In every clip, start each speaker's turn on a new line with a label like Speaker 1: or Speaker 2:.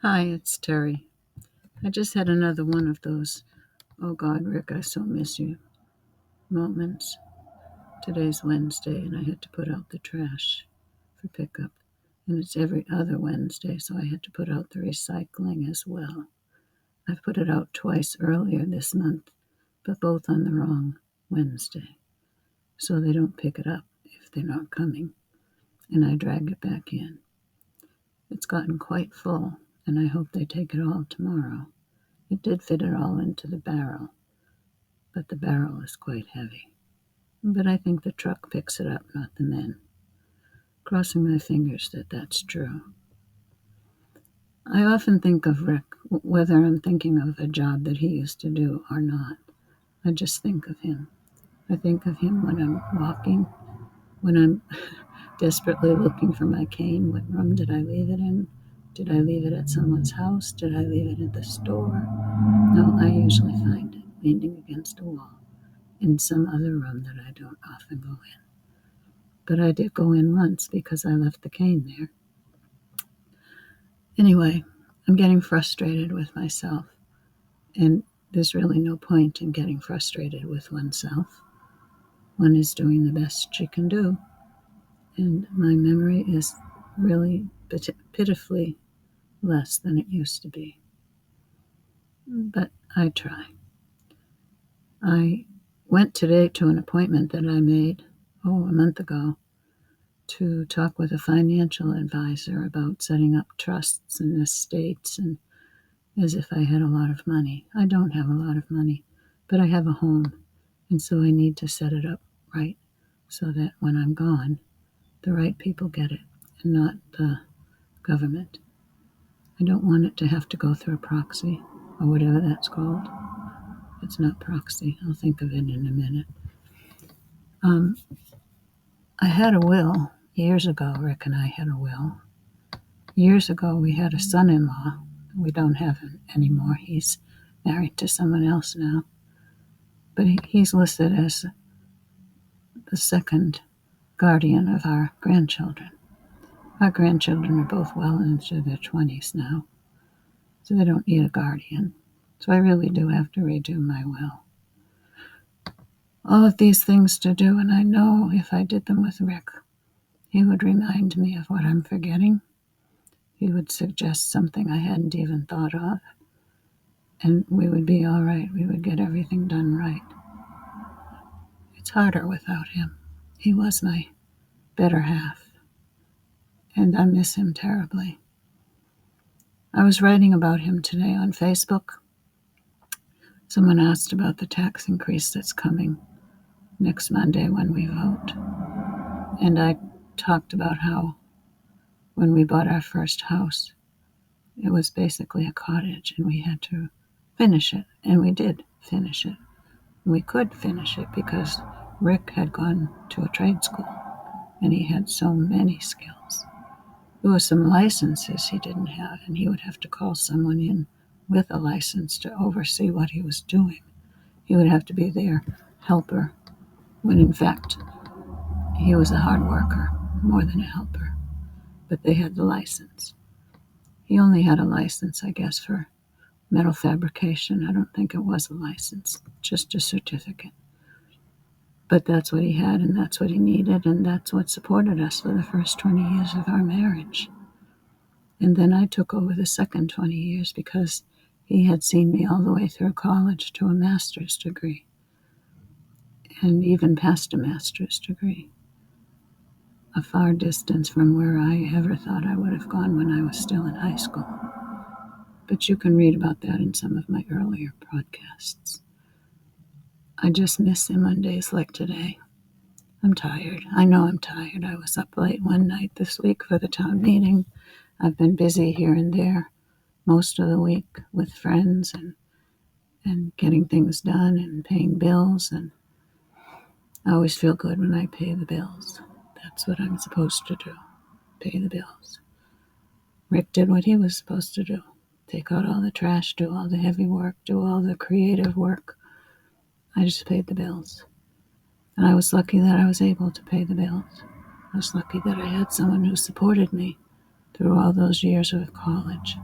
Speaker 1: Hi, it's Terry. I just had another one of those, oh God, Rick, I so miss you moments. Today's Wednesday, and I had to put out the trash for pickup. And it's every other Wednesday, so I had to put out the recycling as well. I've put it out twice earlier this month, but both on the wrong Wednesday. So they don't pick it up if they're not coming, and I drag it back in. It's gotten quite full, and I hope they take it all tomorrow. It did fit it all into the barrel, but the barrel is quite heavy. But I think the truck picks it up, not the men. Crossing my fingers that that's true. I often think of Rick, whether I'm thinking of a job that he used to do or not. I just think of him. I think of him when I'm walking, when I'm desperately looking for my cane. What room did I leave it in? Did I leave it at someone's house? Did I leave it at the store? No, I usually find it leaning against a wall in some other room that I don't often go in. But I did go in once because I left the cane there. Anyway, I'm getting frustrated with myself, and there's really no point in getting frustrated with oneself. One is doing the best she can do, and my memory is really pitifully less than it used to be. But I try. I went today to an appointment that I made, a month ago, to talk with a financial advisor about setting up trusts and estates, and as if I had a lot of money. I don't have a lot of money, but I have a home, and so I need to set it up right so that when I'm gone, the right people get it and not the government. I don't want it to have to go through a proxy or whatever that's called. It's not proxy. I'll think of it in a minute. I had a will years ago. Rick and I had a will. Years ago, we had a son-in-law. We don't have him anymore. He's married to someone else now. But he's listed as the second guardian of our grandchildren. Our grandchildren are both well into their 20s now, so they don't need a guardian. So I really do have to redo my will. All of these things to do, and I know if I did them with Rick, he would remind me of what I'm forgetting. He would suggest something I hadn't even thought of, and we would be all right. We would get everything done right. It's harder without him. He was my better half, and I miss him terribly. I was writing about him today on Facebook. Someone asked about the tax increase that's coming next Monday when we vote, and I talked about how when we bought our first house, it was basically a cottage, and we had to finish it, and we did finish it. We could finish it because Rick had gone to a trade school, and he had so many skills. There were some licenses he didn't have, and he would have to call someone in with a license to oversee what he was doing. He would have to be their helper, when in fact he was a hard worker, more than a helper. But they had the license. He only had a license, I guess, for metal fabrication. I don't think it was a license, just a certificate. But that's what he had, and that's what he needed, and that's what supported us for the first 20 years of our marriage. And then I took over the second 20 years because he had seen me all the way through college to a master's degree, and even past a master's degree, a far distance from where I ever thought I would have gone when I was still in high school. But you can read about that in some of my earlier podcasts. I just miss him on days like today. I'm tired. I know I'm tired. I was up late one night this week for the town meeting. I've been busy here and there most of the week with friends and getting things done and paying bills. And I always feel good when I pay the bills. That's what I'm supposed to do, pay the bills. Rick did what he was supposed to do. Take out all the trash, do all the heavy work, do all the creative work. I just paid the bills. And I was lucky that I was able to pay the bills. I was lucky that I had someone who supported me through all those years of college.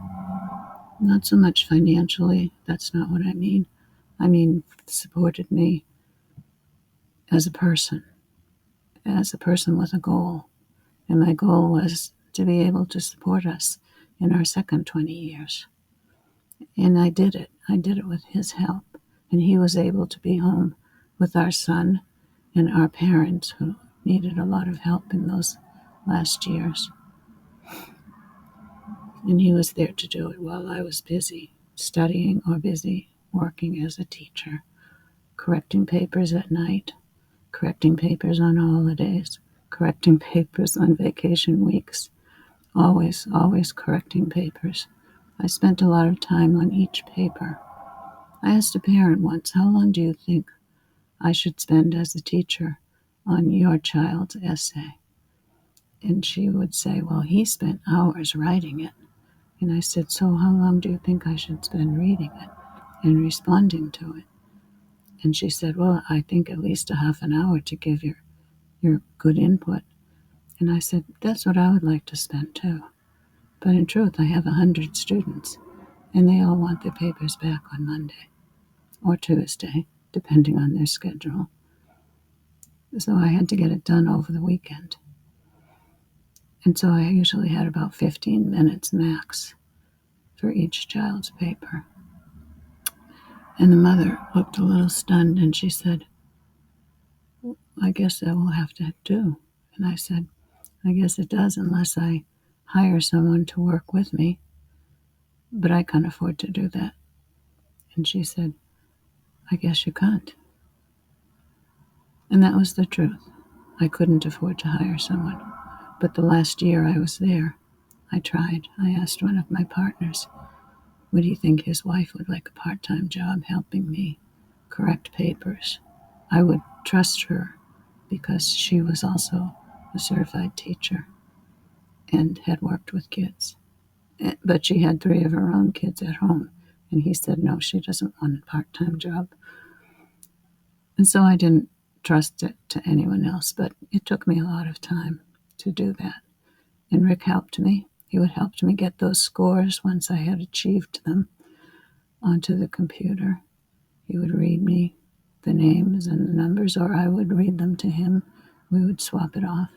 Speaker 1: Not so much financially, that's not what I mean. I mean, supported me as a person with a goal. And my goal was to be able to support us in our second 20 years. And I did it. I did it with his help. And he was able to be home with our son and our parents who needed a lot of help in those last years. And he was there to do it while I was busy studying or busy working as a teacher, correcting papers at night, correcting papers on holidays, correcting papers on vacation weeks, always correcting papers. I spent a lot of time on each paper. I asked a parent once, how long do you think I should spend as a teacher on your child's essay? And she would say, well, he spent hours writing it. And I said, so how long do you think I should spend reading it and responding to it? And she said, well, I think at least a half an hour to give your good input. And I said, that's what I would like to spend too. But in truth, I have 100 students, and they all want their papers back on Monday or Tuesday, depending on their schedule. So I had to get it done over the weekend. And so I usually had about 15 minutes max for each child's paper. And the mother looked a little stunned, and she said, I guess that will have to do. And I said, I guess it does unless I hire someone to work with me, but I can't afford to do that. And she said, I guess you can't. And that was the truth. I couldn't afford to hire someone. But the last year I was there, I tried. I asked one of my partners, would he think his wife would like a part-time job helping me correct papers? I would trust her because she was also a certified teacher and had worked with kids. But she had 3 of her own kids at home. And he said, no, she doesn't want a part-time job. And so I didn't trust it to anyone else, but it took me a lot of time to do that. And Rick helped me. He would help me get those scores once I had achieved them onto the computer. He would read me the names and the numbers, or I would read them to him. We would swap it off.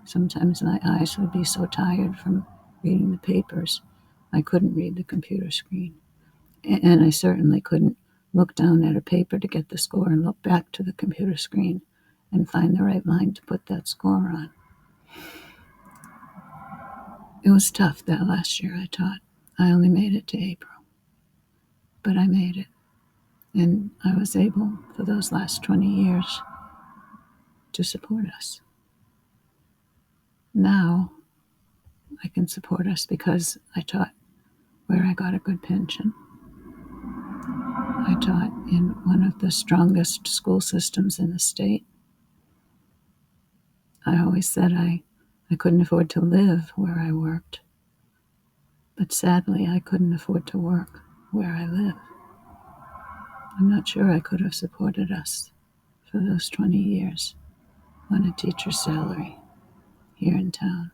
Speaker 1: Sometimes my eyes would be so tired from reading the papers, I couldn't read the computer screen. And I certainly couldn't look down at a paper to get the score and look back to the computer screen and find the right line to put that score on. It was tough that last year I taught. I only made it to April, but I made it. And I was able, for those last 20 years, to support us. Now, I can support us because I taught where I got a good pension. I taught in one of the strongest school systems in the state. I always said I couldn't afford to live where I worked, but sadly I couldn't afford to work where I live. I'm not sure I could have supported us for those 20 years on a teacher's salary here in town.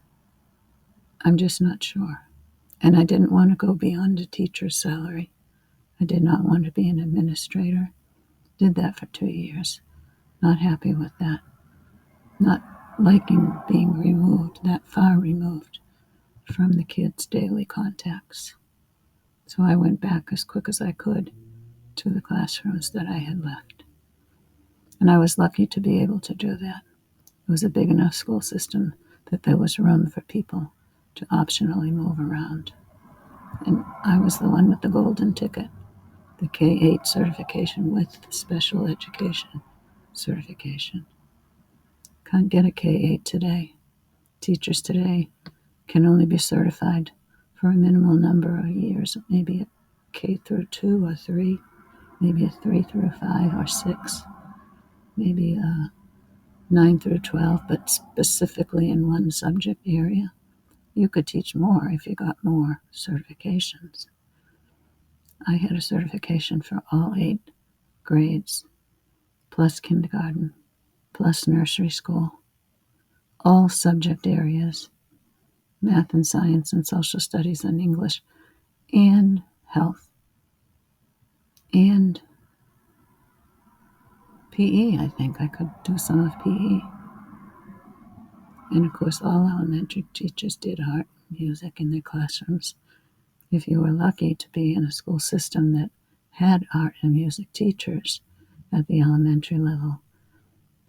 Speaker 1: I'm just not sure. And I didn't want to go beyond a teacher's salary. I did not want to be an administrator. Did that for 2 years. Not happy with that. Not liking being removed, that far removed from the kids' daily contacts. So I went back as quick as I could to the classrooms that I had left. And I was lucky to be able to do that. It was a big enough school system that there was room for people to optionally move around. And I was the one with the golden ticket, the K-8 certification with the special education certification. Can't get a K-8 today. Teachers today can only be certified for a minimal number of years, maybe a K through 2 or 3, maybe a 3 through 5 or 6, maybe a 9 through 12, but specifically in one subject area. You could teach more if you got more certifications. I had a certification for all 8 grades, plus kindergarten, plus nursery school, all subject areas, math and science and social studies and English, and health, and PE. I think I could do some of PE. And of course, all elementary teachers did art and music in their classrooms. If you were lucky to be in a school system that had art and music teachers at the elementary level,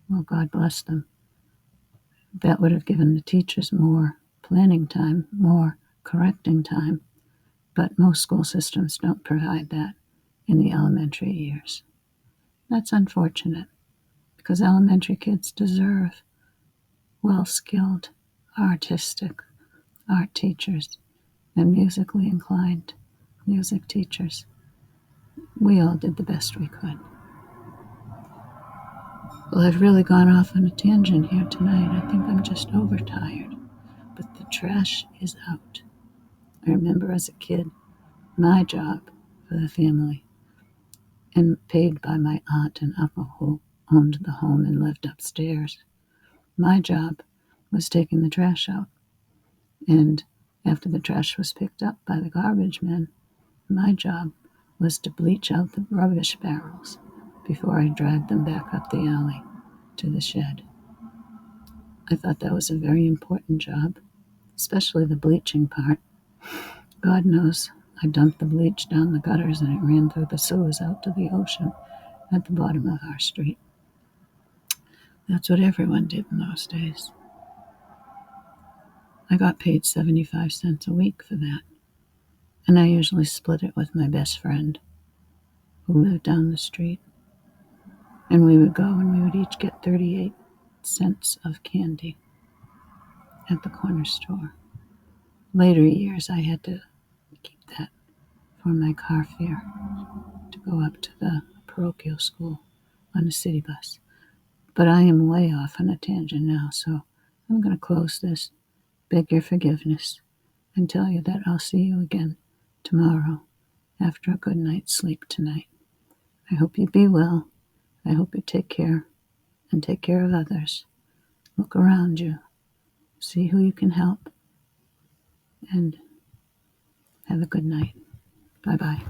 Speaker 1: well, God bless them. That would have given the teachers more planning time, more correcting time, but most school systems don't provide that in the elementary years. That's unfortunate, because elementary kids deserve well-skilled, artistic art teachers and musically inclined music teachers. We all did the best we could. Well, I've really gone off on a tangent here tonight. I think I'm just overtired. But the trash is out. I remember as a kid, my job for the family, and paid by my aunt and uncle who owned the home and lived upstairs. My job was taking the trash out. And after the trash was picked up by the garbage men, my job was to bleach out the rubbish barrels before I dragged them back up the alley to the shed. I thought that was a very important job, especially the bleaching part. God knows I dumped the bleach down the gutters and it ran through the sewers out to the ocean at the bottom of our street. That's what everyone did in those days. I got paid 75 cents a week for that, and I usually split it with my best friend who lived down the street. And we would go and we would each get 38 cents of candy at the corner store. Later years, I had to keep that for my car fare to go up to the parochial school on a city bus. But I am way off on a tangent now, so I'm going to close this, beg your forgiveness, and tell you that I'll see you again tomorrow after a good night's sleep tonight. I hope you be well. I hope you take care and take care of others. Look around you. See who you can help. And have a good night. Bye-bye.